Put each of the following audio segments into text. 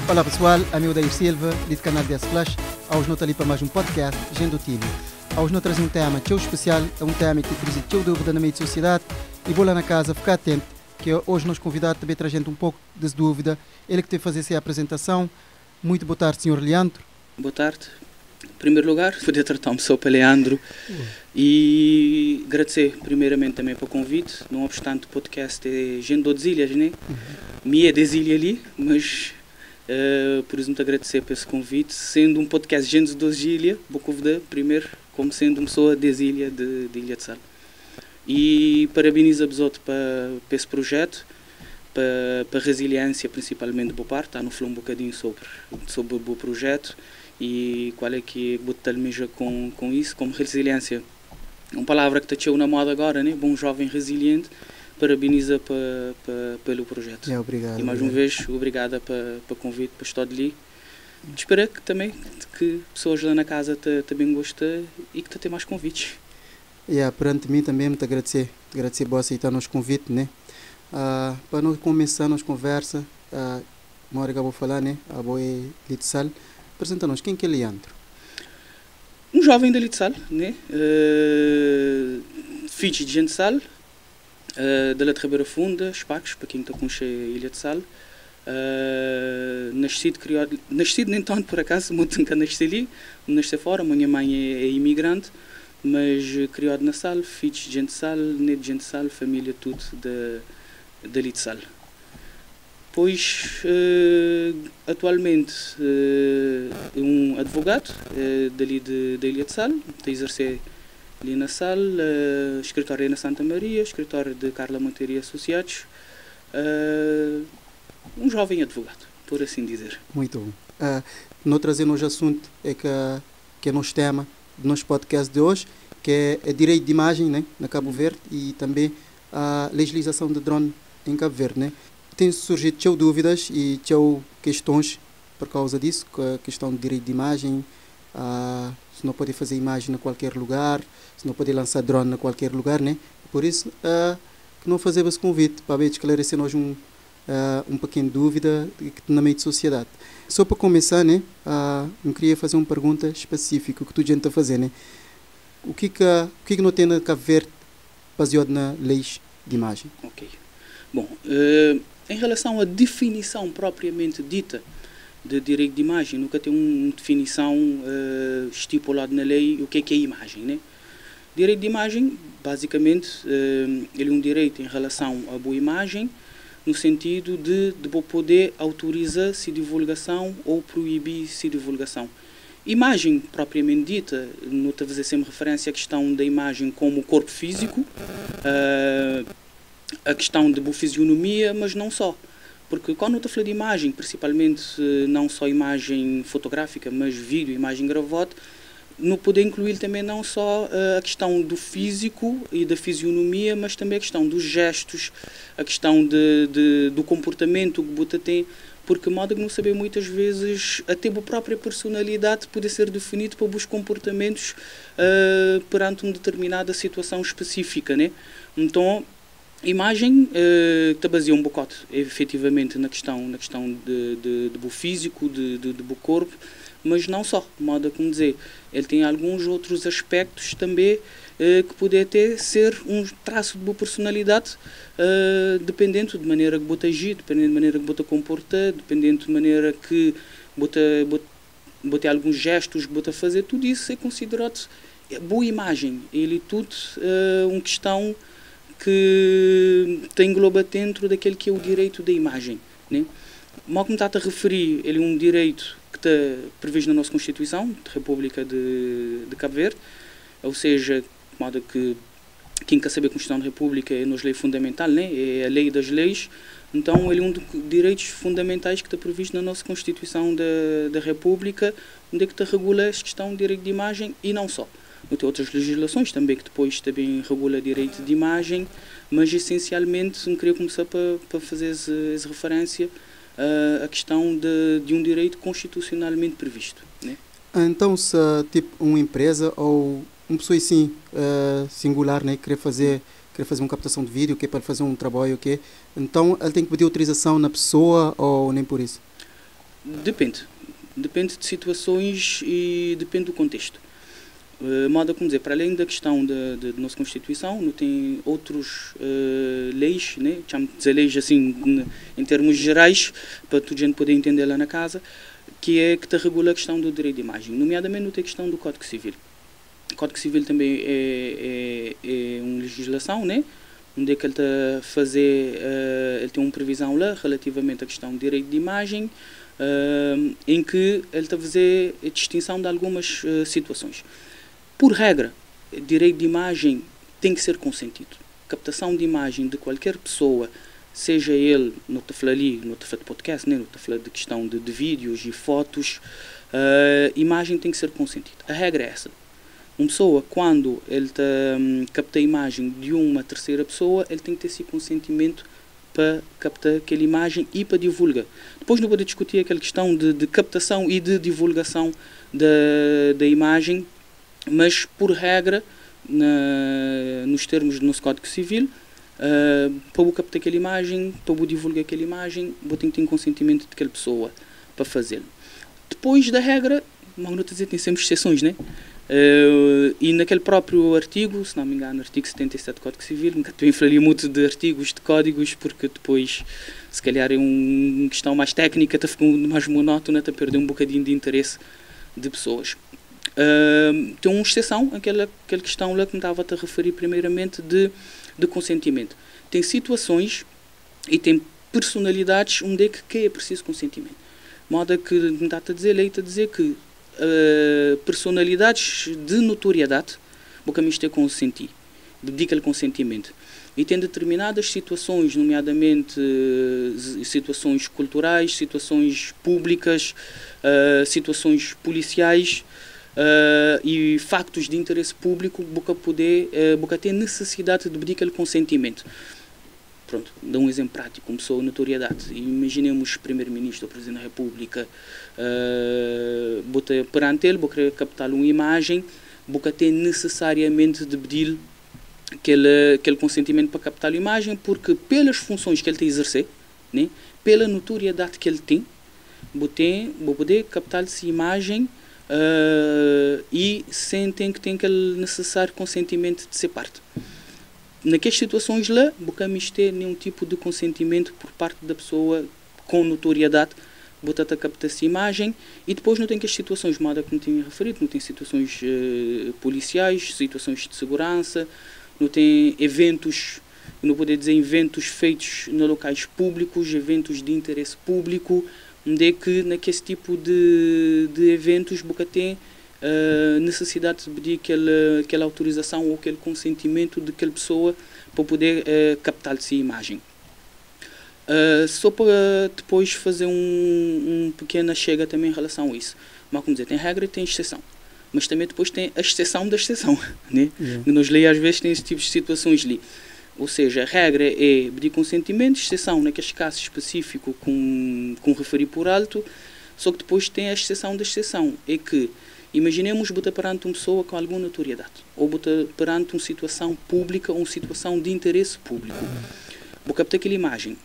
Olá pessoal, amigo Dair Silva, do canal DS Flash. Hoje nós ali para mais um podcast, Gente do Tílio. Hoje nós trazemos um tema tão especial, é um tema que traz tão dúvida na meio da sociedade e vou lá na casa ficar atento, que hoje nós convidamos também trazendo um pouco de dúvida. Ele que tem que fazer essa apresentação. Muito boa tarde, Sr. Leandro. Boa tarde. Em primeiro lugar, poder tratar-me só para Leandro e agradecer primeiramente também pelo convite. Não obstante, o podcast é Gente das Ilhas, né? Me é das ilhas ali, mas por isso, muito agradecer por esse convite. Sendo um podcast Gente das Ilhas, vou convidar primeiro como sendo uma pessoa das ilhas de Ilha de Sal. E parabenizo-vos para esse projeto, para a resiliência, principalmente do parte. Está no falar um bocadinho sobre o projeto e qual é que é o talmeja com isso, como resiliência. Uma palavra que está na moda agora, né? Bom jovem resiliente. Parabeniza pelo projeto. Obrigado. E mais uma vez, obrigada pelo convite, para estar ali. Espero que também que pessoas lá na casa também gostem e que tenham mais convites. Perante mim também, muito agradecer por aceitar nosso convite, né? Para nós começar a nossa conversa, uma hora que eu vou falar, né? A boa Litsal. Apresenta-nos, quem que é Leandro? Um jovem de Litsal, né? Filho de Gente de Sal, da La Ribeira Funda, Espaques, para quem está com a Ilha de Sal. Nascido nem tanto por acaso, muito nunca nasci ali, nasci fora, a minha mãe é imigrante, mas criado na Sal, filho de Gente de Sal, neto de Gente de Sal, família tudo da Ilha de Sal. Pois, atualmente, um advogado dali da Ilha de Sal, está a exercer ali na Sal, escritório na Santa Maria, escritório de Carla Monteiro e Associados, um jovem advogado, por assim dizer. Muito bom. Nós trazemos hoje assunto que é nosso tema do nosso podcast de hoje, que é direito de imagem, né, na Cabo Verde e também a legislação de drone em Cabo Verde, né. Tem surgido dúvidas e questões por causa disso, a questão do direito de imagem, se não pode fazer imagem em qualquer lugar, se não pode lançar drone em qualquer lugar, né? Por isso que não fazemos esse convite para esclarecer-nos um pequeno dúvida na meio de sociedade. Só para começar, né? Eu queria fazer uma pergunta específica que tu gente está a fazer, né? O que não tem na Cabo Verde baseado na leis de imagem? Ok. Bom, em relação à definição propriamente dita de direito de imagem, nunca tem uma definição estipulada na lei o que é imagem, né? Direito de imagem, basicamente, ele é um direito em relação à boa imagem, no sentido de poder autorizar-se divulgação ou proibir-se divulgação. Imagem, propriamente dita, não estou a fazer sempre referência à questão da imagem como corpo físico, a questão de boa fisionomia, mas não só. Porque quando eu estou a falar de imagem, principalmente não só imagem fotográfica, mas vídeo, imagem gravada, não poder incluir também não só a questão do físico e da fisionomia, mas também a questão dos gestos, a questão do comportamento que o Buta tem, porque modo que não saber muitas vezes até a própria personalidade pode ser definido por os comportamentos perante uma determinada situação específica, né? Então, a imagem está baseada um bocado, efetivamente, na questão do físico, do corpo, mas não só, de modo a como dizer, ele tem alguns outros aspectos também que poder até ser um traço de boa personalidade, dependendo de maneira que bota agir, dependendo de maneira que bota comportar, dependendo de maneira que bota alguns gestos que bota fazer, tudo isso é considerado boa imagem. Ele tudo uma questão que engloba dentro daquele que é o direito da imagem, né? Mal como está a referir, ele é um direito que está previsto na nossa Constituição, da República de Cabo Verde, ou seja, de modo que quem quer saber a Constituição da República é nos lei fundamental, né? É a lei das leis, então ele é um dos direitos fundamentais que está previsto na nossa Constituição da República, onde é que está regula esta questão de direito de imagem e não só. Tem outras legislações também que depois também regula direito de imagem, mas essencialmente não queria começar para fazer essa referência à questão de um direito constitucionalmente previsto, né? Então, se tipo uma empresa ou uma pessoa assim singular, né, quer fazer uma captação de vídeo, quer para fazer um trabalho, então ele tem que pedir autorização na pessoa ou nem por isso? Depende. Depende de situações e depende do contexto. Modo como dizer, para além da questão da nossa Constituição, não tem outras leis, né? Chamo de leis assim, em termos gerais, para toda a gente poder entender lá na casa, que te regula a questão do direito de imagem, nomeadamente não tem a questão do Código Civil. O Código Civil também é uma legislação, né? Onde é que ele está a fazer, ele tem uma previsão lá relativamente à questão do direito de imagem, em que ele está a fazer a distinção de algumas situações. Por regra, direito de imagem tem que ser consentido. Captação de imagem de qualquer pessoa, seja ele, não estou a falar ali, não estou a falar de podcast, não estou a falar de questão de vídeos e fotos, imagem tem que ser consentida. A regra é essa. Uma pessoa, quando ele capta a imagem de uma terceira pessoa, ele tem que ter esse consentimento para captar aquela imagem e para divulgar. Depois não vou discutir aquela questão de captação e de divulgação da imagem, mas por regra, nos termos do nosso Código Civil, para eu captar aquela imagem, para eu divulgar aquela imagem, vou ter que ter consentimento daquela pessoa para fazê-lo. Depois da regra, tem sempre exceções, né? E naquele próprio artigo, se não me engano, artigo 77 do Código Civil, nunca estou a inflarir muito de artigos, de códigos, porque depois, se calhar é uma questão mais técnica, está ficando mais monótona, está a perder um bocadinho de interesse de pessoas. Tem uma exceção, aquela questão lá que me estava a referir primeiramente de consentimento. Tem situações e tem personalidades onde é que é preciso consentimento. De modo que me está a dizer que personalidades de notoriedade, o que me está a consentir, dedica-lhe consentimento. E tem determinadas situações, nomeadamente situações culturais, situações públicas, situações policiais, e factos de interesse público, boca ter necessidade de pedir aquele consentimento. Pronto, dá um exemplo prático, como pessoa notoriedade. Imaginemos o Primeiro-Ministro, o Presidente da República, perante ele, querer captar uma imagem, boca ter necessariamente de pedir aquele consentimento para captar a imagem, porque pelas funções que ele tem a exercer, né, pela notoriedade que ele tem, vou poder captar essa imagem e sem ter aquele necessário consentimento de ser parte. Naquelas situações lá, não ter nenhum tipo de consentimento por parte da pessoa com notoriedade, botar a captar essa imagem, e depois não tem aquelas situações, moda que não tinha referido, não tem situações policiais, situações de segurança, não tem eventos, não poder dizer eventos feitos em locais públicos, eventos de interesse público, onde é que naquele tipo de eventos boca tem necessidade de pedir aquela autorização ou aquele consentimento daquela pessoa para poder captar essa imagem. Só para depois fazer um pequena chega também em relação a isso. Mas como dizer, tem regra e tem exceção. Mas também depois tem a exceção da exceção. Né? Nos leis às vezes tem esse tipo de situações ali. Ou seja, a regra é pedir consentimento, exceção naqueles casos específicos com referir por alto, só que depois tem a exceção da exceção. É que, imaginemos botar perante uma pessoa com alguma notoriedade, ou botar perante uma situação pública ou uma situação de interesse público. Vou captar aquela imagem.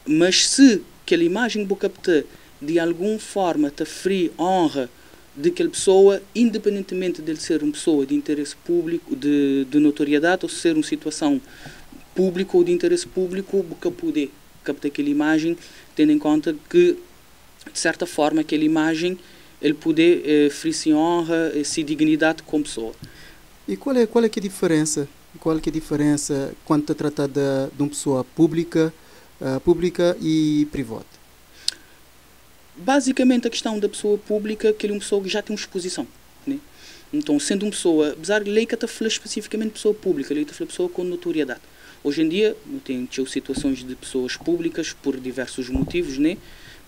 Mas se aquela imagem vou captar de alguma forma te ferir a honra daquela pessoa, independentemente de ele ser uma pessoa de interesse público, de notoriedade, ou ser uma situação público ou de interesse público, porque poder captar aquela imagem, tendo em conta que, de certa forma, aquela imagem, ele poder ferir-se honra, se dignidade como pessoa. E qual é que é a diferença? Qual é que é a diferença quando se trata de uma pessoa pública e privada? Basicamente, a questão da pessoa pública, que ele é uma pessoa que já tem uma exposição, né? Então, sendo uma pessoa, apesar de lei que está a falar especificamente de pessoa pública, lei está a falar de pessoa com notoriedade. Hoje em dia, tem situações de pessoas públicas por diversos motivos, né?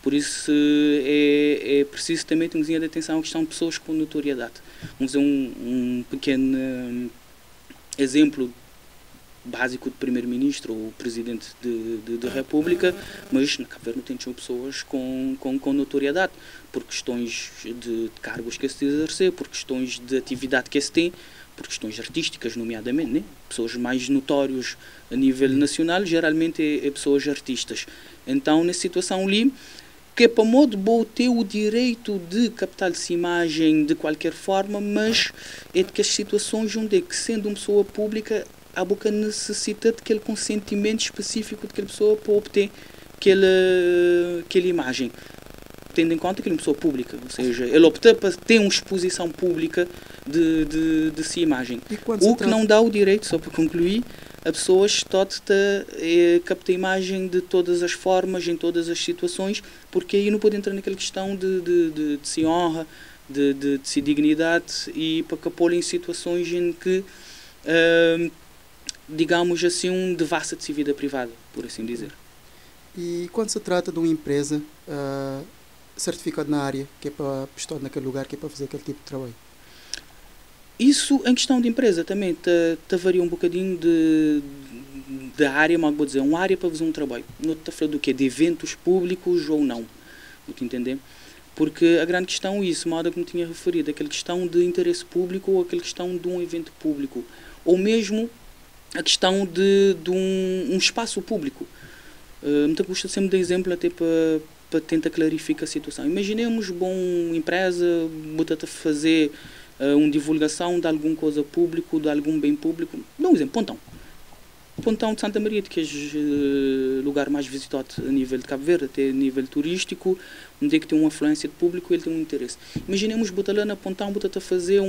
Por isso é preciso também ter de atenção à questão de pessoas com notoriedade. Vamos dizer um pequeno exemplo básico de Primeiro-Ministro ou Presidente da República, mas na Cabo Verde não tem pessoas com notoriedade, por questões de cargos que se exercer, por questões de atividade que se tem, por questões artísticas, nomeadamente, né? Pessoas mais notórias a nível nacional, geralmente é pessoas artistas. Então, nessa situação ali, que é para modo bom ter o direito de captar essa imagem de qualquer forma, mas é de que as situações onde é que, sendo uma pessoa pública, a boca necessita de aquele consentimento específico de aquela pessoa para obter aquela imagem, tendo em conta que ele é uma pessoa pública, ou seja, ele opta para ter uma exposição pública de sua imagem. O que não dá o direito, só para concluir, a pessoa está a captar a imagem de todas as formas, em todas as situações, porque aí não pode entrar naquela questão de se honra, de se dignidade, e para capô-lo em situações em que, digamos assim, devassa de sua vida privada, por assim dizer. E quando se trata de uma empresa certificada na área, que é para estar naquele lugar, que é para fazer aquele tipo de trabalho? Isso, em questão de empresa, também varia um bocadinho da área, mas vou dizer, uma área para fazer um trabalho. Não está falando do quê? De eventos públicos ou não. Vou-te entender? Porque a grande questão é isso, modo como tinha referido, aquela questão de interesse público ou aquela questão de um evento público. Ou mesmo a questão de um espaço público. Muita custa sempre de exemplo até para tentar clarificar a situação. Imaginemos uma empresa, botar a fazer uma divulgação de alguma coisa pública, de algum bem público. Dá um exemplo, Pontão. Pontão de Santa Maria, que é o lugar mais visitado a nível de Cabo Verde, até a nível turístico, onde é que tem uma afluência de público, ele tem um interesse. Imaginemos botar lá na Pontão, botar a fazer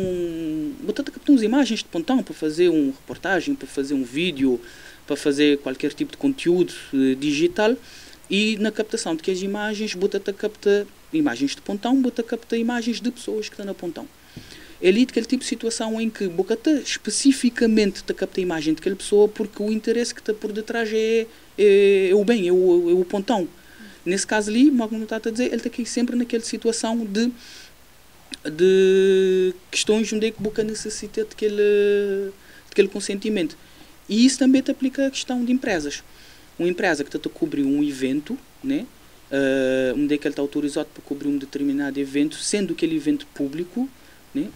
botar a captar umas imagens de Pontão para fazer uma reportagem, para fazer um vídeo, para fazer qualquer tipo de conteúdo digital, e na captação de que as imagens, botar a captar imagens de Pontão, botar a captar imagens de pessoas que estão na Pontão. É ali aquele tipo de situação em que bocata especificamente te capta a imagem de aquela pessoa porque o interesse que está por detrás é o bem, é o Pontão. Nesse caso ali, como está a dizer, ele está aqui sempre naquela situação de questões onde é que boca necessita de aquele consentimento. E isso também te aplica a questão de empresas. Uma empresa que está a cobrir um evento, né? Onde é que ele está autorizado para cobrir um determinado evento, sendo aquele evento público, né?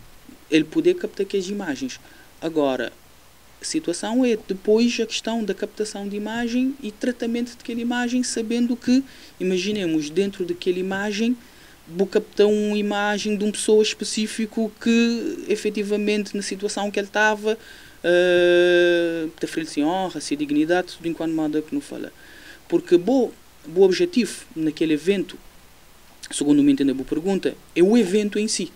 Ele poder captar aquelas imagens. Agora, a situação é depois a questão da captação de imagem e tratamento daquela imagem, sabendo que, imaginemos, dentro daquela imagem, vou captar uma imagem de uma pessoa específico que, efetivamente, na situação que ele estava, da frente sem honra, sem dignidade, tudo enquanto manda que não fala. Porque o objetivo naquele evento, segundo me entender a boa pergunta, é o evento em si.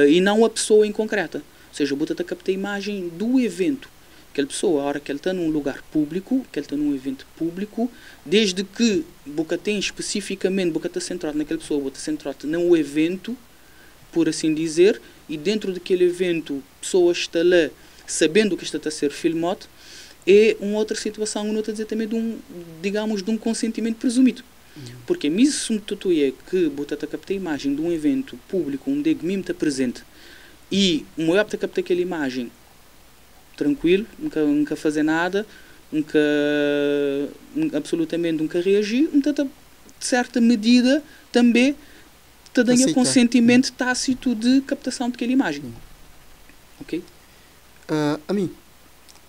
E não a pessoa em concreta. Ou seja, bota-te a captar a imagem do evento. Aquela pessoa, a hora que ele está num lugar público, que ele está num evento público, desde que boca tem especificamente, boca está centrado naquela pessoa, boca centrado no evento, por assim dizer, e dentro daquele evento, pessoas estão lá sabendo que está a ser filmado, é uma outra situação, não estou a dizer também de um consentimento presumido. Porque mesmo tudo é que botar a captar a imagem de um evento público onde é mesmo está presente e o meu apto a captar aquela imagem tranquilo, nunca fazer nada, absolutamente nunca reagir, então de certa medida também te dá consentimento tácito de captação daquela imagem. Ok? A mim,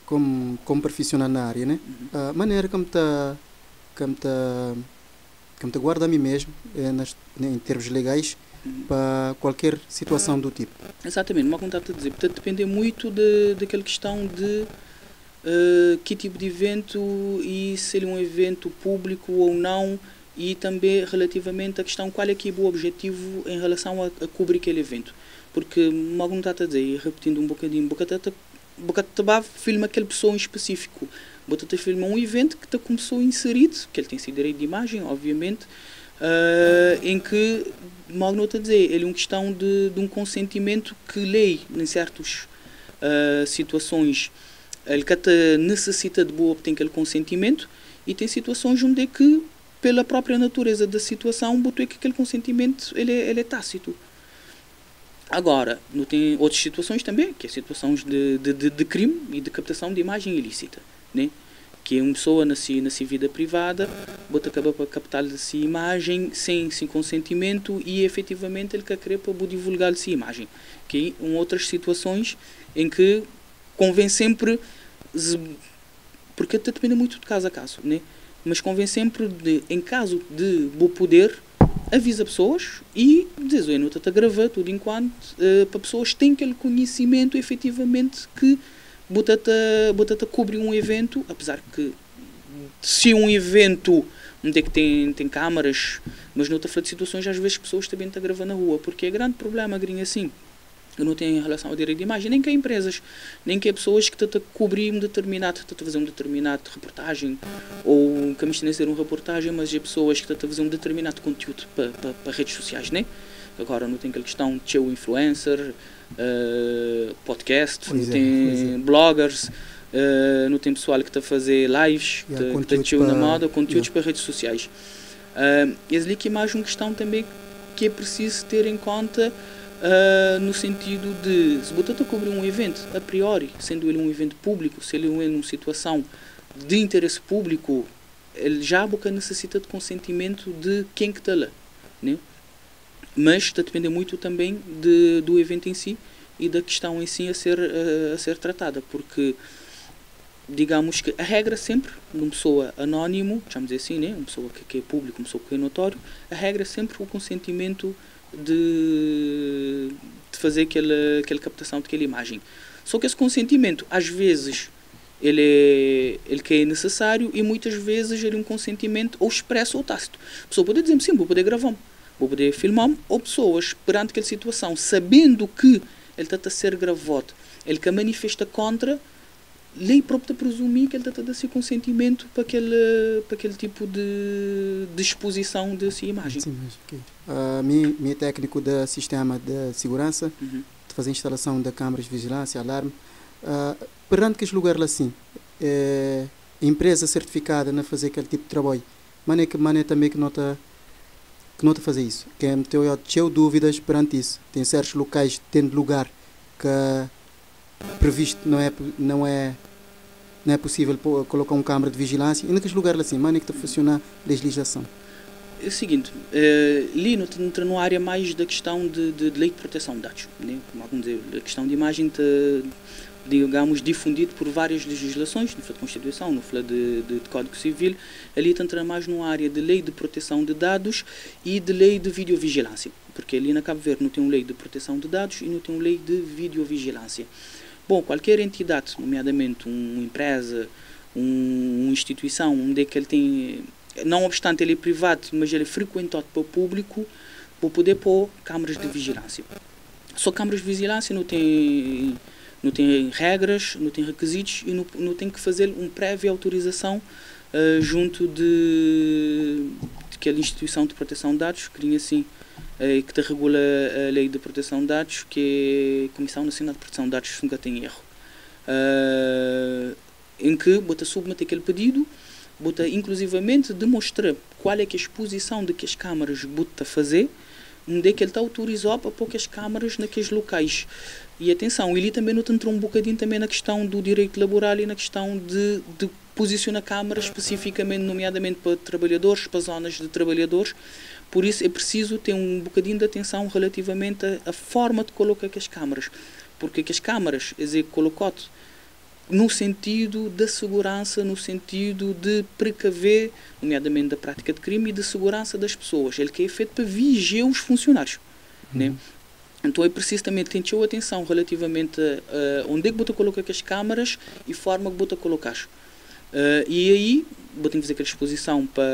como profissional na área, né? A maneira como te guarda a mim mesmo, em termos legais, para qualquer situação do tipo. Exatamente, uma vontade de dizer. Portanto, depende muito daquela questão de que tipo de evento e se ele é um evento público ou não, e também relativamente à questão qual é que é o objetivo em relação a cobrir aquele evento. Porque, uma vontade de dizer, e repetindo um bocadinho, Bocataba filma aquela pessoa em específico. Bocataba filma um evento que começou inserido, que ele tem esse direito de imagem, obviamente, em que, mal não está a dizer, ele é uma questão de um consentimento que lei, em certas situações, ele necessita de obter aquele consentimento, e tem situações onde é que, pela própria natureza da situação, botou que aquele consentimento ele é tácito. Agora, não tem outras situações também, que é situações de crime e de captação de imagem ilícita, né? Que é uma pessoa na sua vida privada, bota acaba para captar essa imagem sem consentimento e efetivamente ele quer querer para divulgar essa imagem. Que é outras situações em que convém sempre, porque depende muito de caso a caso, né? mas convém sempre de, em caso de bom poder, avisa pessoas e diz, eu não estou a gravar tudo enquanto, para pessoas que têm aquele conhecimento efetivamente que bota-te a cobrir um evento, apesar que se um evento onde é que tem câmaras, mas não estou a falar de situações às vezes pessoas também estão a gravar na rua, porque é grande problema, grinha, assim, que não tem relação ao direito de imagem, nem que é empresas, nem que é pessoas que estão a cobrir estão a fazer uma determinada reportagem, ou que me a ser uma reportagem, mas é pessoas que estão a fazer um determinado conteúdo para redes sociais, né? Agora não tem aquela questão de ser o influencer, podcast, não tem bloggers, não tem pessoal que está a fazer lives, que está na moda, conteúdos para redes sociais. E ali que mais uma questão também que é preciso ter em conta, no sentido de, se você está a cobrir um evento, a priori, sendo ele um evento público, se ele é numa situação de interesse público, ele já necessita de consentimento de quem que está lá, né? Mas está a depender muito também do evento em si e da questão em si a ser tratada, porque digamos que a regra sempre, numa pessoa anónimo, vamos dizer assim, né? Uma pessoa que é público, uma pessoa que é notório, a regra é sempre o consentimento de fazer aquela captação daquela imagem. Só que esse consentimento, às vezes, ele que é necessário e muitas vezes ele é um consentimento ou expresso ou tácito. A pessoa pode dizer-me, sim, vou poder gravar-me, vou poder filmar-me, ou pessoas, perante aquela situação, sabendo que ele está a ser gravado, ele que manifesta contra, lei própria presumir que ele está a dar seu consentimento para aquele tipo de exposição dessa imagem. Sim, okay. Meu técnico de sistema de segurança, de fazer instalação de câmaras de vigilância, alarme, perante que os lugares assim, empresa certificada na fazer aquele tipo de trabalho, mas também que não está a fazer isso, que tenho dúvidas perante isso. Tem certos locais tendo lugar que previsto não é possível colocar uma câmara de vigilância, e naqueles lugares assim, mas é que está a funcionar a legislação. É o seguinte, ali entra numa área mais da questão de lei de proteção de dados, né? Como dizer, a questão de imagem está, digamos, difundido por várias legislações, no fala de Constituição, no fala de Código Civil, ali entra mais numa área de lei de proteção de dados e de lei de videovigilância, porque ali na Cabo Verde não tem uma lei de proteção de dados e não tem uma lei de videovigilância. Bom, qualquer entidade, nomeadamente uma empresa, uma instituição, onde é que ele tem, não obstante ele é privado, mas ele é frequentado para o público, para poder pôr câmaras de vigilância. Só câmaras de vigilância não tem regras, não tem requisitos e não tem que fazer uma prévia autorização junto de aquela instituição de proteção de dados, que assim, que regula a lei de proteção de dados, que é a Comissão Nacional de Proteção de Dados, se nunca tem erro, em que bota submete aquele pedido, bota inclusivamente demonstrar qual é que é a exposição de que as câmaras bota a fazer, onde é que ele está autorizado para pôr as câmaras naqueles locais. E atenção, ele também não entrou um bocadinho também na questão do direito laboral e na questão de posicionar câmaras especificamente, nomeadamente para trabalhadores, para zonas de trabalhadores. Por isso é preciso ter um bocadinho de atenção relativamente à forma de colocar as câmaras, porque as câmaras é colocado no sentido da segurança, no sentido de precaver, nomeadamente da prática de crime e de segurança das pessoas. Ele que é feito para vigiar os funcionários, né? Então é preciso também ter atenção relativamente a onde é que você coloca as câmaras e forma que você colocar. E aí, você tem que fazer aquela exposição para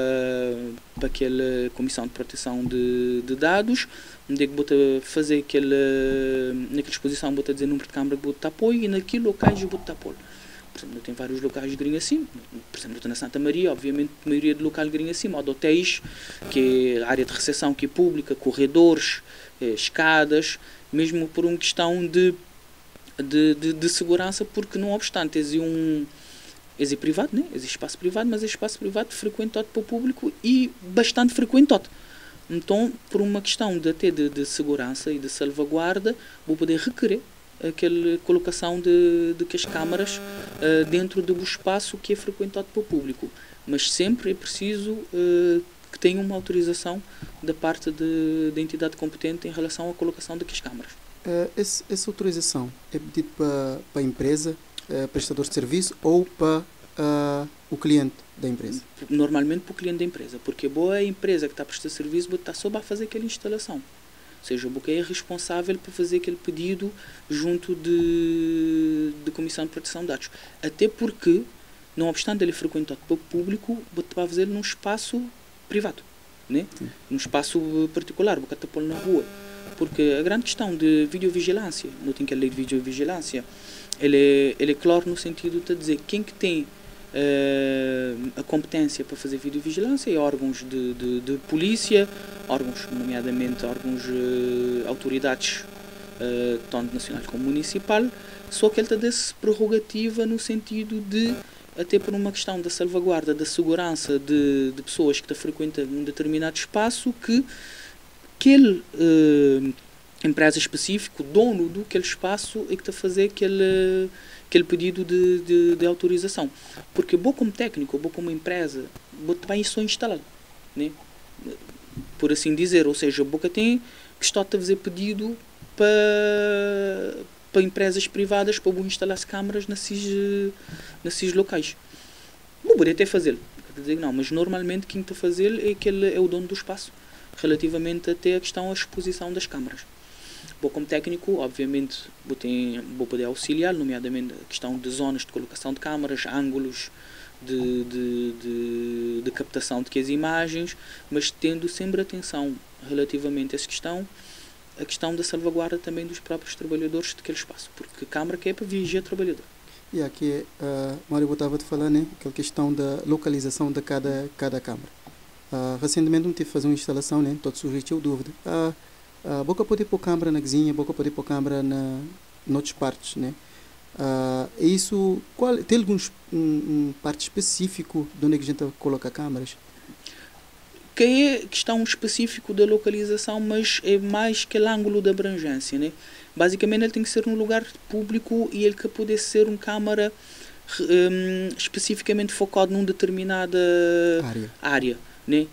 aquela Comissão de Proteção de Dados, onde é que você fazer naquela exposição, você dizer o número de câmara que você apoia e naquele locais que você apoia. Por exemplo, tem vários locais de gringa assim, por exemplo, na Santa Maria, obviamente, a maioria de locais de gringa assim, modo hotéis, que é a área de recepção que é pública, corredores, escadas, mesmo por uma questão de segurança, porque não obstante, é privado, né? É espaço privado, mas é espaço privado frequentado para o público e bastante frequentado. Então, por uma questão de segurança e de salvaguarda, vou poder requerer aquela colocação de que as câmaras dentro do espaço que é frequentado para o público. Mas sempre é preciso que tenha uma autorização da parte da entidade competente em relação à colocação de que as câmaras. Essa autorização é pedida para a empresa, prestador de serviço, ou para o cliente da empresa? Normalmente para o cliente da empresa, porque boa a empresa que está a prestar serviço está só a fazer aquela instalação. Ou seja, o boca é responsável por fazer aquele pedido junto de Comissão de Proteção de Dados. Até porque, não obstante ele frequentar o público, você vai fazer num espaço privado, né? Num espaço particular, você está pôr na rua. Porque a grande questão de videovigilância, não tem que a lei de videovigilância, ele é claro no sentido de dizer quem que tem a competência para fazer videovigilância é órgãos de polícia, órgãos, nomeadamente órgãos, autoridades, tanto nacional como municipal, só que ele está dessa prerrogativa no sentido de, até por uma questão da salvaguarda da segurança de pessoas que frequentam um determinado espaço, que aquele empresa específico, dono do aquele espaço, é que está a fazer aquele pedido de autorização. Porque eu como técnico, eu como empresa, eu também só instalar, né? Por assim dizer, ou seja, eu tem que estar a fazer pedido para empresas privadas para instalar as câmaras nesses locais. Vou poder até fazê-lo, não, mas normalmente quem está a fazê-lo é o dono do espaço, relativamente até a questão da exposição das câmaras. Bom, como técnico, obviamente, vou poder auxiliar, nomeadamente a questão de zonas de colocação de câmaras, ângulos de captação de que as imagens, mas tendo sempre atenção relativamente a essa questão, a questão da salvaguarda também dos próprios trabalhadores daquele espaço, porque a câmara que é para vigiar o trabalhador. E aqui, Mário, eu estava a falar, né, aquela questão da localização de cada câmara. Recentemente eu tive que fazer uma instalação, né, todo surgiu dúvida. Boca pode pôr câmara na cozinha, boca pode pôr câmara em outras partes, né? Isso, tem algum parte específico de onde é que a gente coloca câmaras? Que é questão específico da localização, mas é mais que o ângulo de abrangência, né? Basicamente ele tem que ser num lugar público e ele que pode ser uma câmara especificamente focado numa determinada área, né?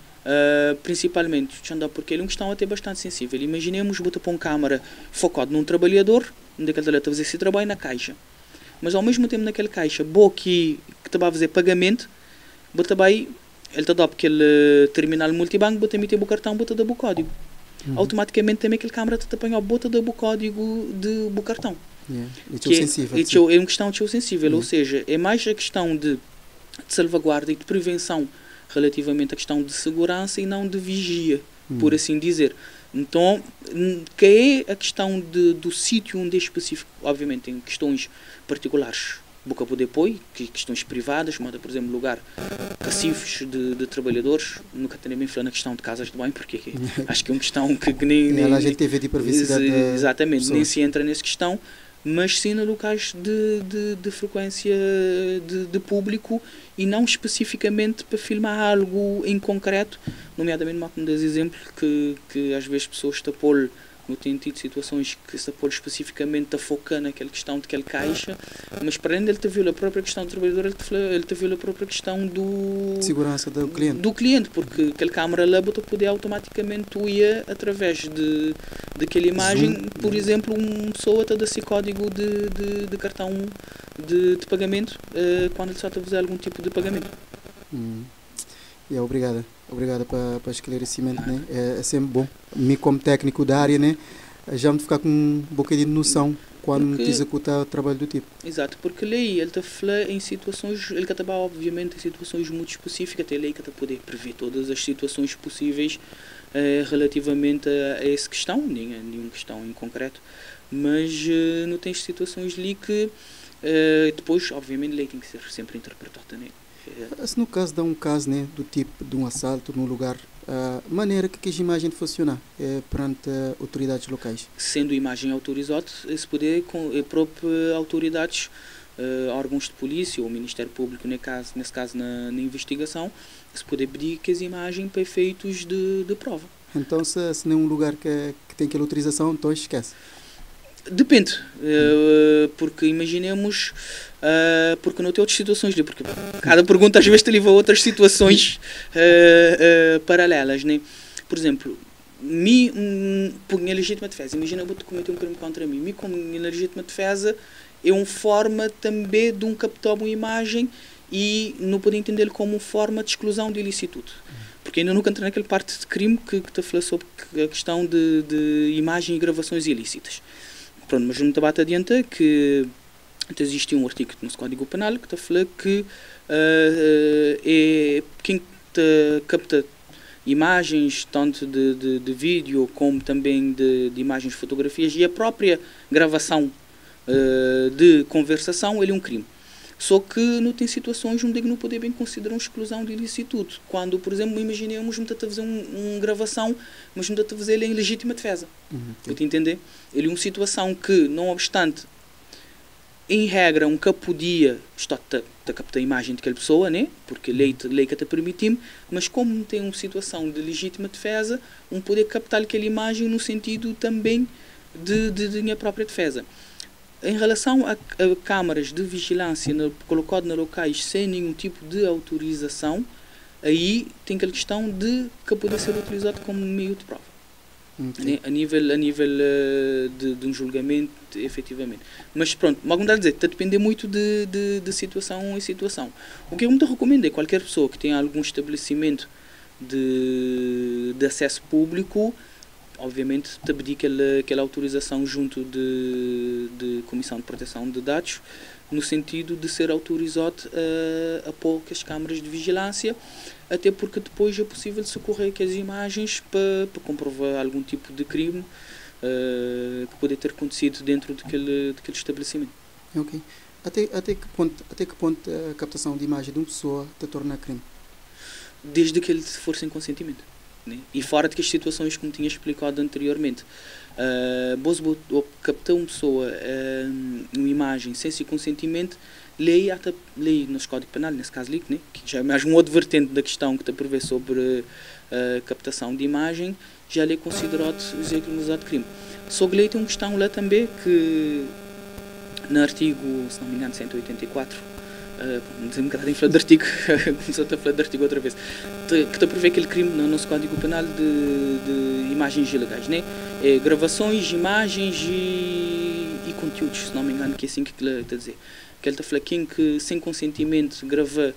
Principalmente, porque ele é uma questão até bastante sensível. Imaginemos botar para uma câmara focado num trabalhador, onde ele está a fazer esse trabalho na caixa, mas ao mesmo tempo naquela caixa, que está a fazer pagamento, bota bem, ele está a dar aquele terminal multibanco, bota emitir o cartão, bota dar o código. Automaticamente também aquele câmara está a apanhar, bota dar o código do cartão. É uma questão de sensível, ou seja, é mais a questão de salvaguarda e de prevenção relativamente à questão de segurança e não de vigia, por assim dizer. Então, que é a questão do sítio onde é específico, obviamente tem questões particulares, boca poder pôr, questões privadas, como por exemplo lugar cacifes de trabalhadores, nunca tenho bem falado na questão de casas de banho, porque acho que é uma questão que nem a gente teve de privacidade exatamente, nem se entra nessa questão, mas sim em locais de frequência de público e não especificamente para filmar algo em concreto, nomeadamente como das exemplo que às vezes pessoas estão a pôr, eu tenho tido situações que se pôr especificamente a focar naquela questão daquela caixa, mas para além de ele ter visto a própria questão do trabalhador, ele ter visto a própria questão de segurança do cliente, porque aquela câmara lá pode poder automaticamente ir através daquela imagem, Zoom, por exemplo, uma pessoa está a dar esse código de cartão de pagamento quando ele só está a fazer algum tipo de pagamento. Obrigada para o esclarecimento, né? É sempre bom. Me como técnico da área, né? Já me ficar com um bocadinho de noção quando te executar o trabalho do tipo. Exato, porque lei, ele está a falar em situações, ele está obviamente em situações muito específicas, até lei que está a poder prever todas as situações possíveis relativamente a essa questão, nenhuma questão em concreto, mas não tem situações ali que depois, obviamente, a lei tem que ser sempre interpretada, né? Se no caso dá um caso, né, do tipo de um assalto num lugar, maneira que a imagem funciona perante autoridades locais? Sendo imagem autorizada, se poder com próprias autoridades, órgãos de polícia ou Ministério Público, nesse caso na investigação, se poder pedir que as imagens para efeitos de prova. Então, se não é um lugar que tem aquela autorização, então esquece. Depende, porque imaginemos, porque não tem outras situações, porque cada pergunta às vezes te leva a outras situações paralelas, né? Por exemplo, por minha legítima defesa, imagina eu vou cometer um crime contra mim, com minha legítima defesa é uma forma também de captar uma imagem e não pode entender como forma de exclusão de ilicitude. Porque ainda nunca entrei naquela parte de crime que te falou sobre a questão de imagem e gravações ilícitas. Pronto, mas não te bate adianta que existe um artigo no Código Penal que te fala que quem te capta imagens, tanto de vídeo como também de imagens, fotografias, e a própria gravação de conversação, ele é um crime. Só que não tem situações onde não pode bem considerar uma exclusão de ilicitude. Quando, por exemplo, imaginemos que está a fazer uma gravação, mas não está a fazer ele em legítima defesa. Eu te entender? Ele é uma situação que, não obstante, em regra, um que podia estar a captar a imagem daquela pessoa, né? Porque a lei que te permite, mas como tem uma situação de legítima defesa, um poder captar aquela imagem no sentido também de minha própria defesa. Em relação a câmaras de vigilância colocadas em locais sem nenhum tipo de autorização, aí tem aquela questão de que pode ser utilizado como meio de prova. Né? A nível de um julgamento, efetivamente. Mas pronto, mas como dá a dizer, está a depender muito de situação em situação. O que eu muito recomendo é qualquer pessoa que tenha algum estabelecimento de acesso público, obviamente, te pedir aquela autorização junto de Comissão de Proteção de Dados, no sentido de ser autorizado a pôr as câmaras de vigilância, até porque depois é possível socorrer aquelas imagens para comprovar algum tipo de crime que pode ter acontecido dentro daquele estabelecimento. Ok. Até que ponto a captação de imagem de uma pessoa te torna crime? Desde que ele for sem consentimento. Né? E fora de que as situações, como tinha explicado anteriormente, você captar uma pessoa uma imagem sem seu consentimento, lei no Código Penal, nesse caso, né? Que já é mais um outro vertente da questão que te prevê sobre captação de imagem, já é considerado executado de crime. Só que a lei tem uma questão lá também que, no artigo, se não me engano, 184, não sei um bocadinho falar de artigo, começou a falar de artigo outra vez, que te prevê aquele crime no nosso Código Penal de imagens ilegais, né? Gravações, imagens e conteúdos, se não me engano, que é assim que ele está a dizer. Que ele está a falar que sem consentimento grava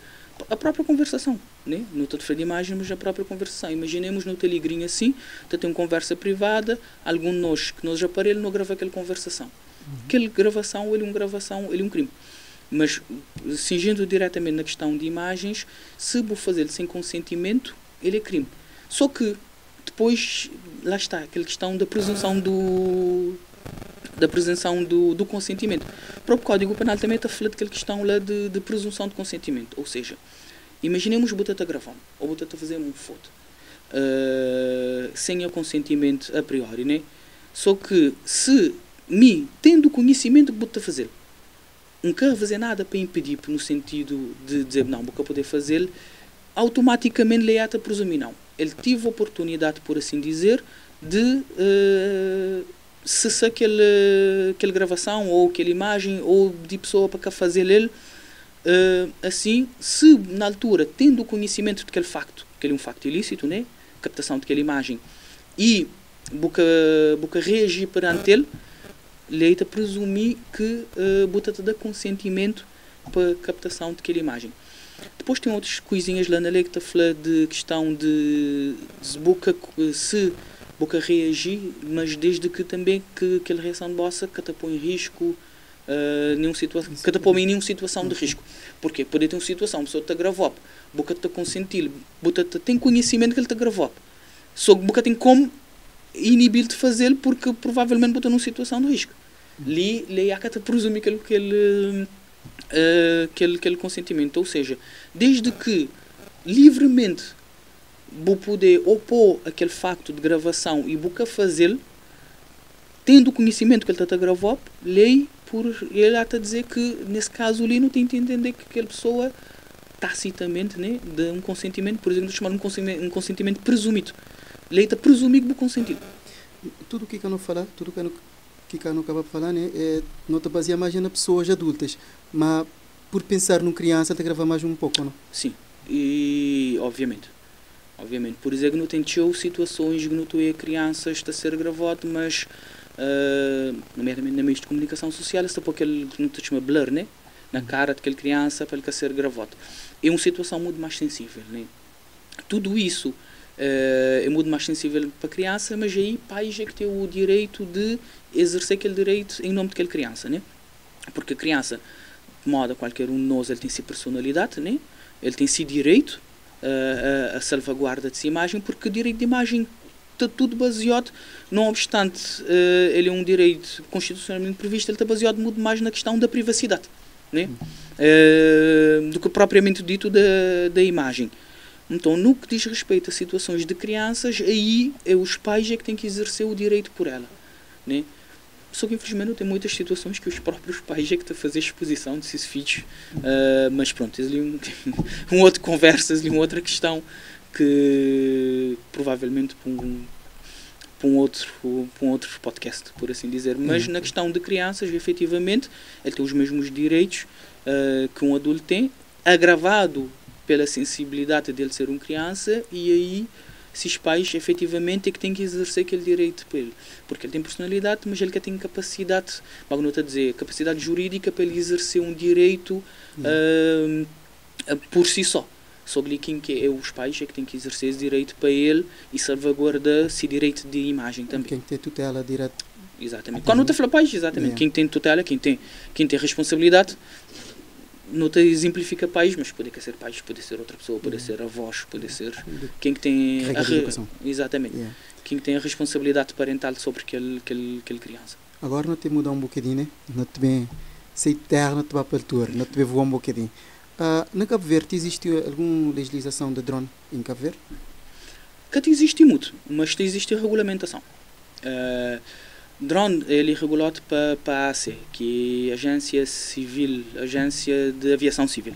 a própria conversação, né? Não estou a falar de imagem, mas a própria conversação. Imaginemos no telegrinho assim, tem uma conversa privada, algum de nós que nos aparelho não grava aquela conversação. Aquela gravação, ele é um crime. Mas, cingindo diretamente na questão de imagens, se vou fazer sem consentimento, ele é crime. Só que, depois, lá está, aquela questão da presunção do consentimento. O próprio Código Penal também está a falar daquela questão lá de presunção de consentimento. Ou seja, imaginemos que você está gravando, ou você está a fazer uma foto, sem o consentimento a priori, né? Só que, se tendo conhecimento que você está a fazer, não quer fazer nada para impedir, no sentido de dizer não, vou poder fazer, automaticamente ele está a presumir não. Ele teve a oportunidade, por assim dizer, de se aquela gravação ou aquela imagem ou de pessoa para cá fazer ele, assim, se na altura, tendo o conhecimento daquele facto, que ele é um facto ilícito, né? Captação daquela imagem, e boca reagir perante ele, lei a presumir que bota te dá consentimento para a captação daquela imagem. Depois tem outras coisinhas lá na lei que está a falar de questão de se boca reagir, mas desde que também que aquela reação de bossa que te põe em risco, que te põe em nenhuma situação de risco. Porquê? Pode ter uma situação, a pessoa te gravou, boca te consentir, boca tem conhecimento que ele te gravou, só que boca tem como inibir de fazer porque provavelmente botou numa situação de risco. Lei há que presumir aquele consentimento, ou seja, desde que livremente vou poder opor aquele facto de gravação e vou fazer, tendo o conhecimento que ele está a gravar, lei por ele há a dizer que nesse caso lei não tem que entender que aquela pessoa tacitamente, né, de um consentimento, por exemplo, chamar um consentimento presumido. Lei está presumir que vou consentir. Tudo o que eu não falar, tudo que eu não acaba de falar, né, não te baseia mais nas pessoas adultas, mas por pensar numa criança te grava mais um pouco, não? Sim, e obviamente, por exemplo, não tem situações que não é crianças está a ser gravado, mas nomeadamente na meios de comunicação social está por aquele que não te chama blur, né? na cara daquela criança para ele ser gravado. É uma situação muito mais sensível, né? Tudo isso é muito mais sensível para a criança, mas aí pais é que têm o direito de exercer aquele direito em nome daquela criança, né? Porque a criança, de modo qualquer um de nós, ele tem sua personalidade, né? Ele tem seu direito a salvaguarda de sua imagem, porque o direito de imagem está tudo baseado, não obstante ele é um direito constitucionalmente previsto, ele está baseado muito mais na questão da privacidade, né? Do que propriamente dito da imagem. Então, no que diz respeito a situações de crianças, aí os pais é que têm que exercer o direito por ela, né? Só que, infelizmente, tem muitas situações que os próprios pais é que estão a fazer exposição de seus filhos, mas pronto, é ali um outro conversa, ali uma outra questão que provavelmente para um outro podcast, por assim dizer. Mas na questão de crianças, efetivamente, ele tem os mesmos direitos que um adulto tem, agravado pela sensibilidade dele ser uma criança, e aí esses pais efetivamente é que têm que exercer aquele direito para ele, porque ele tem personalidade, mas ele que tem capacidade, não está a dizer, capacidade jurídica para ele exercer um direito por si só. Sobre quem que é os pais é que têm que exercer esse direito para ele e salvaguardar esse direito de imagem também. Quem tem tutela direta. Exatamente. Quando não está a falar pais, exatamente. Quem tem tutela, quem tem responsabilidade, não te exemplifica pais, mas pode ser pais, pode ser outra pessoa, pode ser avós, pode ser quem que tem exatamente, quem tem a responsabilidade parental sobre aquele criança. Agora não te mudar um bocadinho, né? Não te bem sei terra, não te vai para a altura, não te bem voar um bocadinho. Na Cabo Verde existe alguma legislação de drone em Cabo Verde? Que existe muito, mas existe regulamentação. Drone ele é regulado para a AC, que é a Agência de Aviação Civil,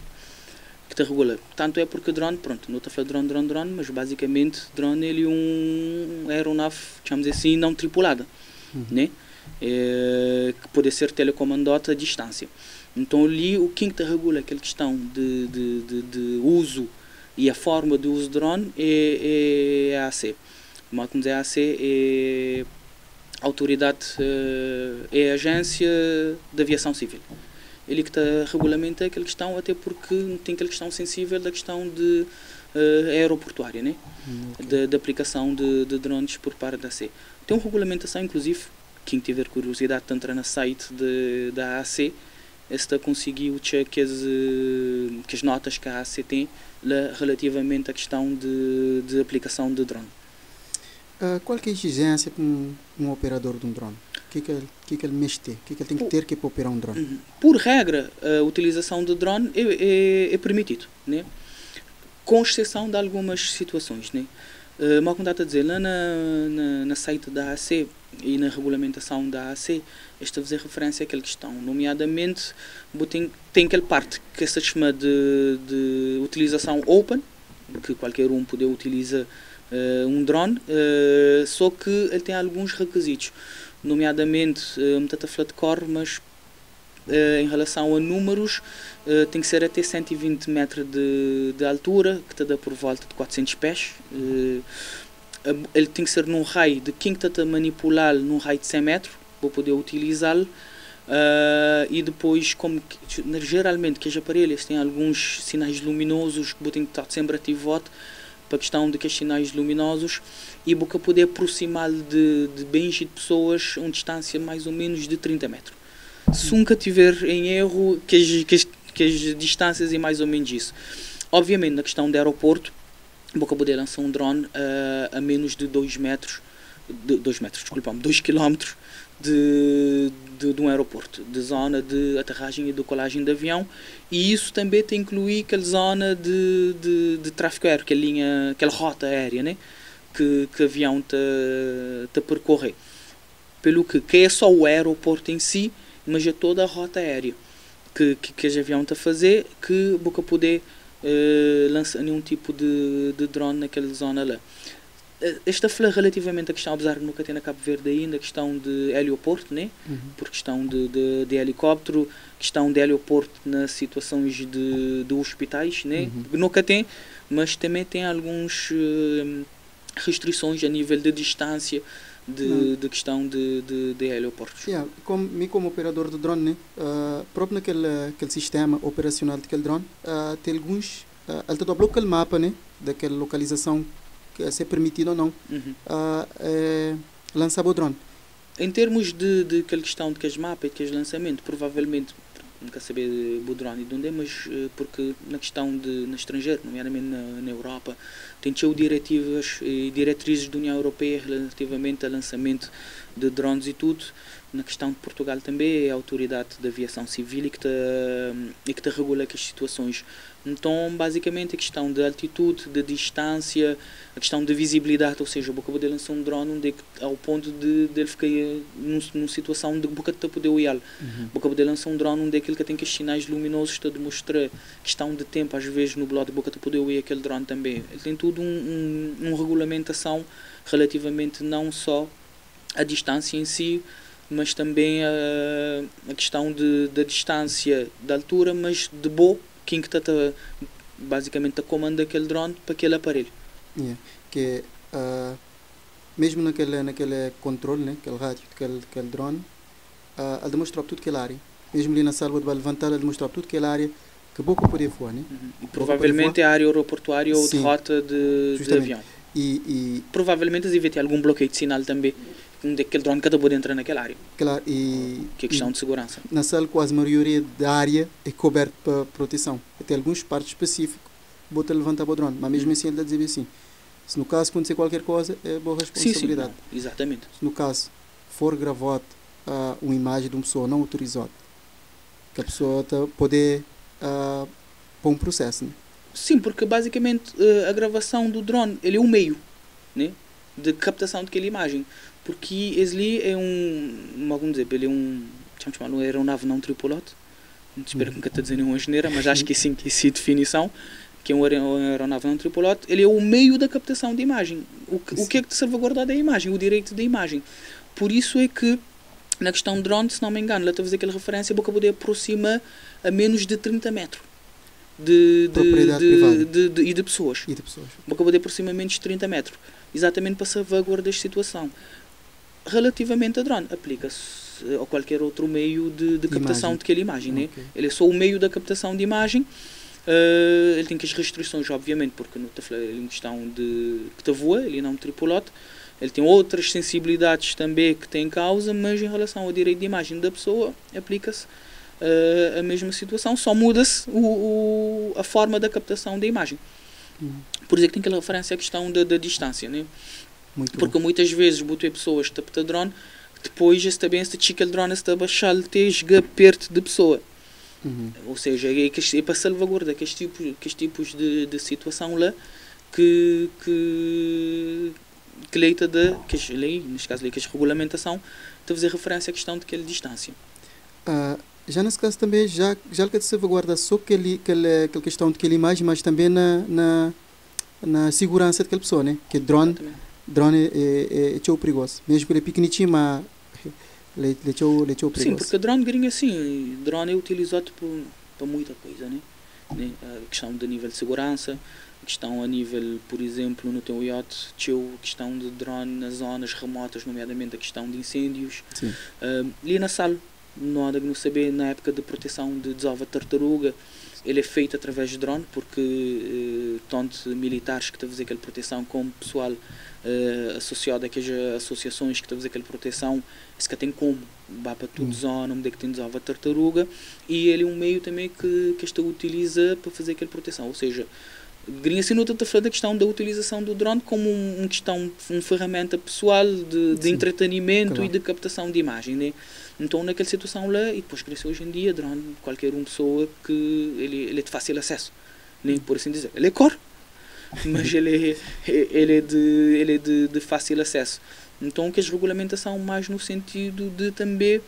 que te regula. Tanto é porque drone, pronto, não estou a falar drone, mas basicamente drone ele é uma aeronave, chamamos assim, não tripulada, né? Que pode ser telecomandada à distância. Então ali o que te regula aquela questão de uso e a forma de uso de drone é a AC. Como dizer, a AC é a autoridade, é a Agência de Aviação Civil. Ele que regulamenta aquela questão, até porque tem aquela questão sensível da questão de aeroportuária, né? Da aplicação de drones por parte da AC. Tem uma regulamentação, inclusive, quem tiver curiosidade de entrar no site da AC, está conseguiu checar que as notas que a AC tem relativamente à questão de aplicação de drone. Qual que é a exigência para um operador de um drone? O que ele mexe ter? O que ele tem que ter para operar um drone? Por regra, a utilização de drone é permitido, né? Com exceção de algumas situações, né? Mal como está a dizer, lá na site da AC e na regulamentação da AC, está a fazer referência àquela questão, nomeadamente tem aquela parte que se chama de utilização open, que qualquer um pode utilizar um drone, só que ele tem alguns requisitos, nomeadamente, não estou a falar de cor, mas em relação a números, tem que ser até 120 metros de altura, que está dá por volta de 400 pés. Ele tem que ser num raio de quem está a manipular num raio de 100 metros, para poder utilizá-lo. E depois, como geralmente que os aparelhos têm alguns sinais luminosos que têm que estar sempre ativados para a questão de que os sinais luminosos, e para poder aproximá-lo de bens e de pessoas a uma distância mais ou menos de 30 metros. Se nunca tiver em erro, que as distâncias é mais ou menos isso. Obviamente, na questão do aeroporto, vou poder lançar um drone a menos de 2 quilómetros de um aeroporto, de zona de aterragem e decolagem de avião, e isso também tem que incluir aquela zona de tráfego aéreo, aquela rota aérea, né? que o avião te percorre. Pelo que é só o aeroporto em si, mas é toda a rota aérea que o avião está a fazer, que boca poder lançar nenhum tipo de drone naquela zona lá. Esta fala relativamente à questão, apesar de nunca ter na Cabo Verde ainda, a questão de helioporto, né? Por questão de helicóptero, questão de helioporto nas situações de hospitais, né? Nunca tem, mas também tem algumas restrições a nível de distância de questão de aeroportos. Yeah, como operador de drone, né, próprio naquele sistema operacional daquele drone, tem alguns, ele te bloqueia o mapa, né, daquela localização que se é permitido ou não, lançar o drone. Em termos de aquela questão de que as mapas e que os lançamentos, provavelmente, nunca saber o drone de onde é, mas porque na questão no estrangeiro, nomeadamente na Europa, tem diretivas e diretrizes da União Europeia relativamente ao lançamento de drones e tudo. Na questão de Portugal também é a autoridade da aviação civil e que te regula as situações. Então, basicamente, a questão de altitude, de distância, a questão de visibilidade, ou seja, boca poder lançar um drone onde ao ponto de ele ficar numa situação de boca de poder olhar. Boca poder lançar um drone onde aquilo que tem que sinais luminosos está a demonstrar questão de tempo, às vezes nublado, boca de poder olhar aquele drone também. Ele tem tudo uma regulamentação relativamente não só à distância em si, mas também a questão da distância, da altura, mas de boa, quem que está basicamente a comanda aquele drone para aquele aparelho. Yeah. Que mesmo naquele controle, né, aquele rádio, aquele drone, ele demonstra tudo aquela área. Mesmo ali na sala de levantar, ele demonstra tudo aquela área que pouco poder voar, né? E provavelmente é a área aeroportuária ou de rota de avião. E provavelmente deve ter algum bloqueio de sinal também, onde aquele drone cada pode entrar naquela área. Claro, que é questão de segurança. Na sala, quase a maioria da área é coberta para proteção. Tem alguns partes específicas, bota levantar o drone, mas mesmo assim ele dá dizer assim. Se no caso acontecer qualquer coisa, é boa responsabilidade. Sim, não, exatamente. Se no caso for gravado uma imagem de uma pessoa não autorizada, que a pessoa poder para um processo, né? Sim, porque basicamente a gravação do drone ele é um meio, né, de captação daquela imagem. Porque esse ali é vamos dizer, ele é uma aeronave não tripulada. Espero que nunca estou dizendo uma geneira, mas acho que sim, que essa definição, que é uma aeronave não tripulada, ele é o meio da captação de imagem. O que é que te salvaguardar da imagem? O direito da imagem. Por isso é que, na questão de drone, se não me engano, lá estou a fazer aquela referência, vou poder aproximar a menos de 30 metros. De pessoas. Vou poder aproximar menos de 30 metros. Exatamente para salvaguardar esta situação. Relativamente a drone, aplica-se a qualquer outro meio de captação daquela imagem. Okay. Né? Ele é só o meio da captação de imagem. Ele tem que as restrições, obviamente, porque não está em questão de que está voa, ele não é um tripulado. Ele tem outras sensibilidades também que tem em causa, mas em relação ao direito de imagem da pessoa, aplica-se a mesma situação, só muda-se a forma da captação da imagem. Por isso é que tem aquela referência à questão da distância, né? Porque muitas vezes botam pessoas que estão drone, depois também se chica o drone está a baixar chega perto de pessoa. Ou seja, é para salvaguardar que estes tipos de situação lá que lei, neste caso, que a regulamentação está a fazer referência à questão daquela distância. Já nesse caso também, já que se salvaguarda só aquela questão daquela imagem, mas também na segurança daquela pessoa, né? Que drone é tão perigoso. Mesmo que ele é pequenininho, mas ele é tão perigoso. Sim, porque drone gringa assim, drone é utilizado para muita coisa, né? A questão de nível de segurança, a questão a nível, por exemplo, no teu yacht, a questão de drone nas zonas remotas, nomeadamente a questão de incêndios. Ali na sala, não há de não saber, na época de proteção de desova tartaruga, ele é feito através de drone, porque tanto militares que estão a fazer aquela proteção, como pessoal associado àquelas associações que estão a fazer aquela proteção, isso que tem como, vá para toda zona onde é que tem desova tartaruga, e ele é um meio também que esta utiliza para fazer aquela proteção, ou seja, Grinha Sinuta está a falar da questão da utilização do drone como uma ferramenta pessoal de entretenimento e de captação de imagem, né? Então naquela situação lá, e depois cresceu hoje em dia, drone, qualquer uma pessoa que ele é de fácil acesso, né? Por assim dizer, ele é caro, mas ele é de fácil acesso. Então que a regulamentação mais no sentido de também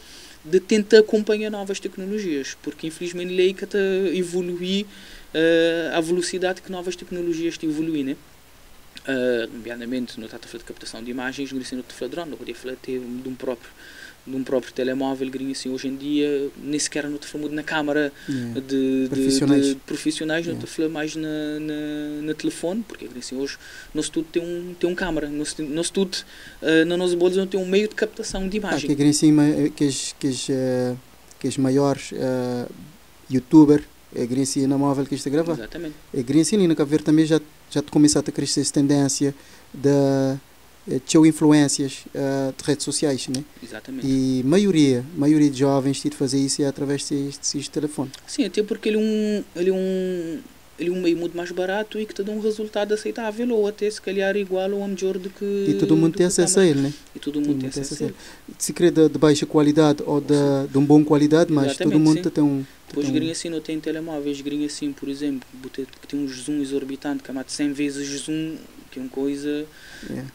de tentar acompanhar novas tecnologias, porque infelizmente ele está a evoluir a velocidade que novas tecnologias estão a evoluir, né? nomeadamente, não está a falar de captação de imagens, não está a falar de drone, não podia falar de um próprio telemóvel, assim, hoje em dia, nem sequer não está falando na câmara de profissionais, não está a falar mais na telefone, porque assim, hoje nosso tudo tem um câmara, nosso tudo na nossa bolsa não tem um meio de captação de imagem. Que os maiores youtubers assim na móvel que está a gravar. Exatamente. Assim, na Cabo Verde também já te começaste a crescer essa tendência de influências de redes sociais, né? Exatamente. E maioria de jovens que fazer isso é através desse telefone. Sim, até porque ele é um meio muito mais barato e que te dá um resultado aceitável, ou até se calhar igual ou melhor do que... E todo mundo tem acesso a ele, né? E todo mundo tem acesso a ele. Se quer de baixa qualidade ou de uma boa qualidade, mas todo mundo tem um... Depois grinha assim não tem telemóveis, grinha assim, por exemplo, que tem um zoom exorbitante, que é mais de 100 vezes zoom, que é uma coisa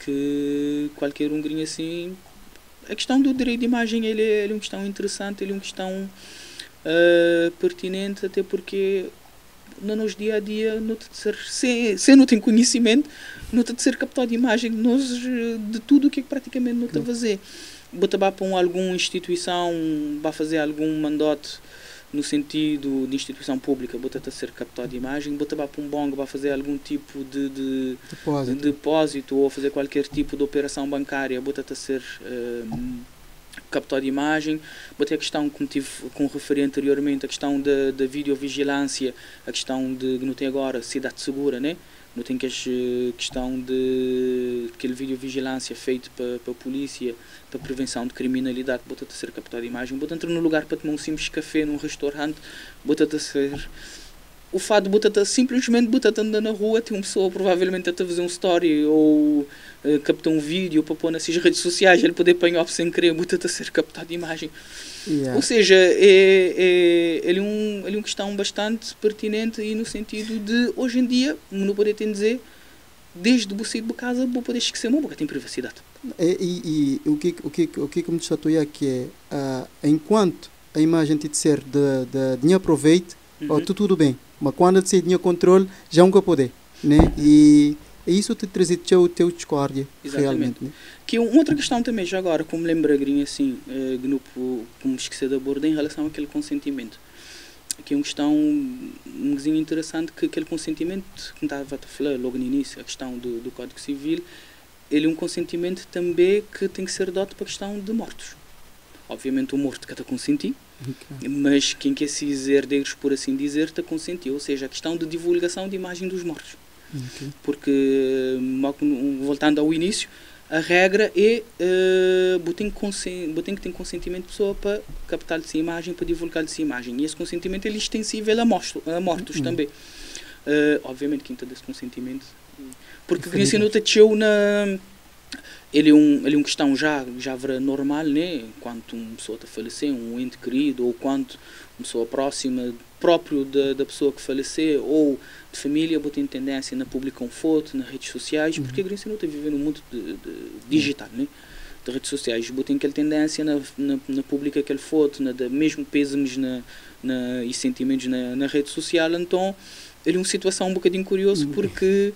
que qualquer um grinha assim... A questão do direito de imagem, ele é uma questão interessante, ele é uma questão pertinente, até porque no nosso dia a dia, se não tem conhecimento, não tem de ser captado de imagem de tudo o que praticamente não está a fazer. Bota para alguma instituição, vai fazer algum mandato no sentido de instituição pública, bota a ser captado de imagem, bota para um banco, vai fazer algum tipo de depósito ou fazer qualquer tipo de operação bancária, bota a ser captado de imagem, botei a questão, como referi anteriormente, a questão da videovigilância, a questão de, que não tem agora, cidade segura, né? Não tem que a questão de aquele videovigilância feito para a polícia, para prevenção de criminalidade, bota a ser captado de imagem, bota entrar num lugar para tomar um simples café num restaurante, bota a ser... O fato de simplesmente andar na rua, tem uma pessoa provavelmente a fazer um story ou captar um vídeo para pôr nas redes sociais, ele poder apanhar sem querer, a ser captado de imagem. Ou seja, ele é uma questão bastante pertinente e no sentido de, hoje em dia, não poder dizer, desde você de casa, vou poder esquecer, porque tem privacidade. E o que me chateia é que enquanto a imagem tem de ser de dinheiro proveito, tudo bem. Mas quando você tinha controle, já nunca poder, né? E isso te traz o teu discórdia, realmente. Né? Que uma outra questão também, já agora, como lembra, assim, como esqueci de abordar em relação àquele consentimento. Que é uma questão interessante, que aquele consentimento, que estava a falar logo no início, a questão do Código Civil, ele é um consentimento também que tem que ser dado para a questão de mortos. Obviamente o morto que está a consentir, mas quem quer se herdeiros, por assim dizer, está a consentir, ou seja, a questão de divulgação de imagem dos mortos. Porque, voltando ao início, a regra é tem que ter consentimento de pessoa para captar essa imagem, para divulgar essa imagem. E esse consentimento é extensível a mortos também. Obviamente, quem está desse consentimento... Porque o ensino está na... Ele é uma questão já normal, né? Quando uma pessoa está a falecer, um ente querido, ou quando uma pessoa próxima, próprio da pessoa que faleceu, ou de família, tem tendência na publicar foto nas redes sociais, porque a Grécia não está vivendo num mundo digital, né? De redes sociais, tem aquela tendência na publicar aquela foto, mesmo pêsames e sentimentos na rede social, então... Ele é uma situação um bocadinho curiosa, porque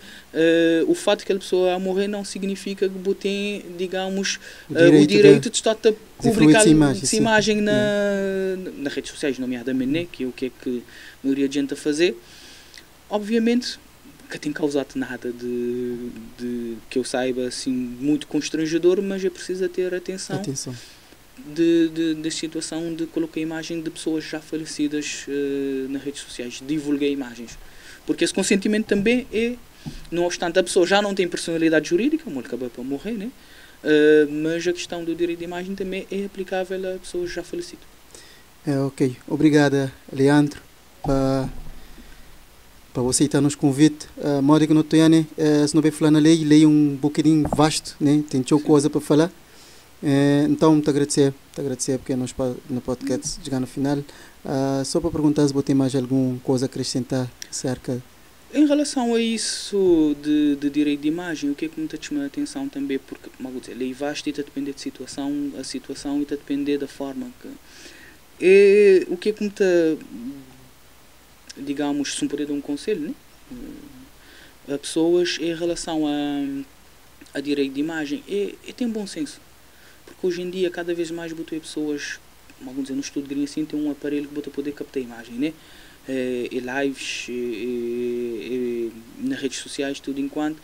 o fato de aquela pessoa a morrer não significa que tem, digamos, o direito de estar a publicar essa imagem nas redes sociais, nomeadamente, né? Que é o que a maioria de gente a fazer. Obviamente, que tem causado nada de que eu saiba, assim, muito constrangedor, mas é preciso ter atenção. Da situação de colocar a imagem de pessoas já falecidas nas redes sociais, divulgar imagens. Porque esse consentimento também não obstante a pessoa já não tem personalidade jurídica, como ele acabou para morrer, né? Mas a questão do direito de imagem também é aplicável a pessoas já falecidas. Ok. Obrigada, Leandro, para você estar nos convite. Modo que não tenho, se não vai falar na lei um bocadinho vasto, né? Tem muita coisa para falar. Então, muito agradecer porque no podcast chegar no final. Só para perguntar se você tem mais alguma coisa a acrescentar acerca. Em relação a isso de direito de imagem, o que é que me está chamando a atenção também, porque, como eu dizer, lei vasta e está a depender de situação e está a depender da forma que... o que é que me está, digamos, se não poder dar um conselho, né? a pessoas em relação a direito de imagem tem bom senso. Porque hoje em dia, cada vez mais botou pessoas, vamos dizer, no estudo de assim, tem um aparelho que bota poder captar a imagem, né? E lives, nas redes sociais, tudo enquanto.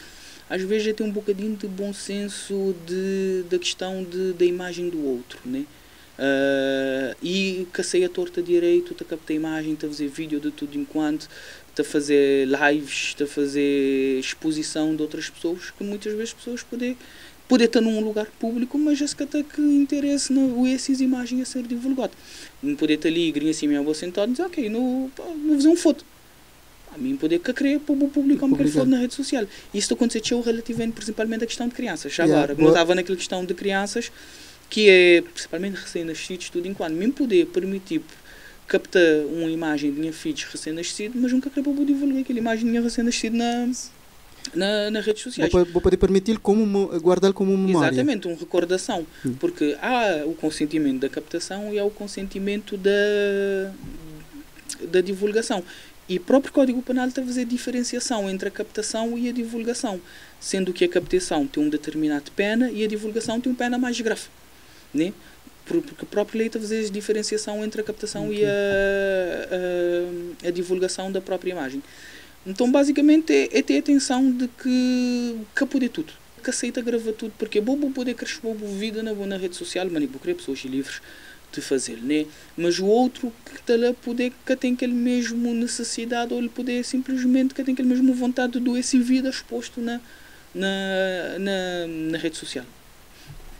Às vezes já tem um bocadinho de bom senso da questão da imagem do outro, né? E cacei a torta direito, a captar a imagem, a fazer vídeo de tudo enquanto, a fazer lives, a fazer exposição de outras pessoas, que muitas vezes pessoas poder estar num lugar público, mas já se até que interesse essas imagens a ser divulgado. Não poder estar ali, grinha assim, minha avó sentada e dizer, ok, vou fazer uma foto. A mim poder que querer para o público uma foto na rede social. Isto aconteceu relativamente, principalmente, a questão de crianças. Já agora, não estava naquela questão de crianças, que é, principalmente recém-nascidos, tudo enquanto. Mesmo poder permitir captar uma imagem de minha filha recém-nascido, mas nunca querer para divulgar aquela imagem de minha recém-nascido nas redes sociais. Vou poder permitir guardar como memória. Exatamente, uma recordação. Porque há o consentimento da captação e há o consentimento da divulgação. E o próprio Código Penal está a fazer diferenciação entre a captação e a divulgação, sendo que a captação tem um determinado pena e a divulgação tem uma pena mais grave, né? Porque a própria lei está a fazer diferenciação entre a captação e a divulgação da própria imagem. Então, basicamente, é ter atenção de que poder tudo, que aceita gravar tudo, porque é bom poder crescer vida na rede social, mas vou querer pessoas livres de fazer, né? Mas o outro que está lá poder, que tem aquele mesmo necessidade, ou ele poder simplesmente que tem aquele mesmo vontade de doer essa vida exposto na rede social.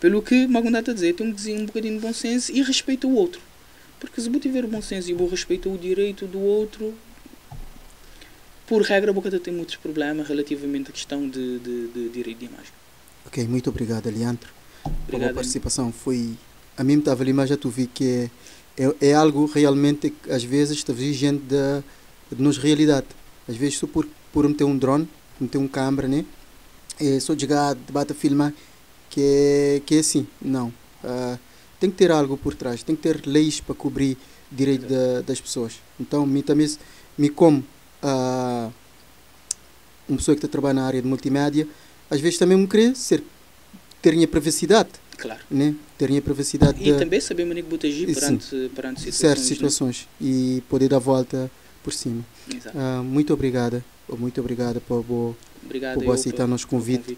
Pelo que Magundá está a dizer, tem um bocadinho de bom senso e respeita o outro. Porque se eu tiver bom senso e eu respeito o direito do outro, por regra, a boca tem muitos problemas relativamente à questão de direito de imagem. Ok, muito obrigado, Leandro, pela participação. A mim estava ali, mas já tu vi que é algo realmente que às vezes está vigente de nos realidade. Às vezes só por meter um drone, meter um câmera, né? É só chegar, bate a filmar, que é assim. Não. Tem que ter algo por trás, tem que ter leis para cobrir o direito das pessoas. Então, como uma pessoa que está trabalhando na área de multimédia, às vezes também me querer ter a privacidade. Claro. Né? Terem a privacidade e também saber maneira de agir perante certas situações, né? E poder dar a volta por cima. Muito obrigada por aceitar o nosso convite.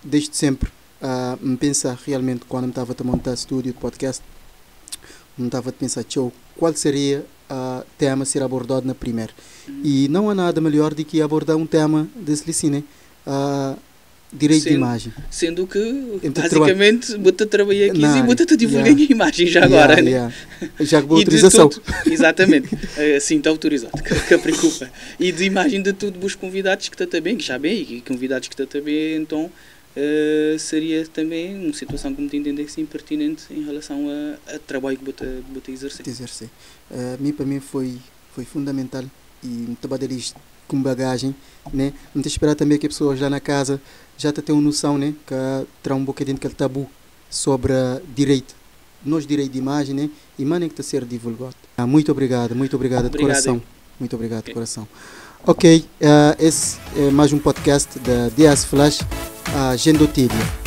Desde sempre me pensar realmente quando me estava a montar estúdio de podcast, me estava a pensar qual seria o tema a ser abordado na primeira. E não há nada melhor do que abordar um tema desse assim, né? Direito de imagem. Sendo que, basicamente, bota trabalhar aqui e bota divulgar a imagem já agora, né? Já com autorização. Exatamente. Sim, está autorizado, que preocupa. E de imagem de tudo os convidados que está também, que já bem, e convidados que está também, então, seria também uma situação que me entender assim pertinente em relação a trabalho que bota exercer. Para mim foi fundamental e me trabalhar isto com bagagem, né? Não te esperar também que as pessoas lá na casa já têm uma noção, né? Que terá um bocadinho de tabu sobre direito de imagem, né? E maneira que está a ser divulgado. Muito obrigado de coração. Muito obrigado de coração. Ok, esse é mais um podcast da DS Flash, Gendotília.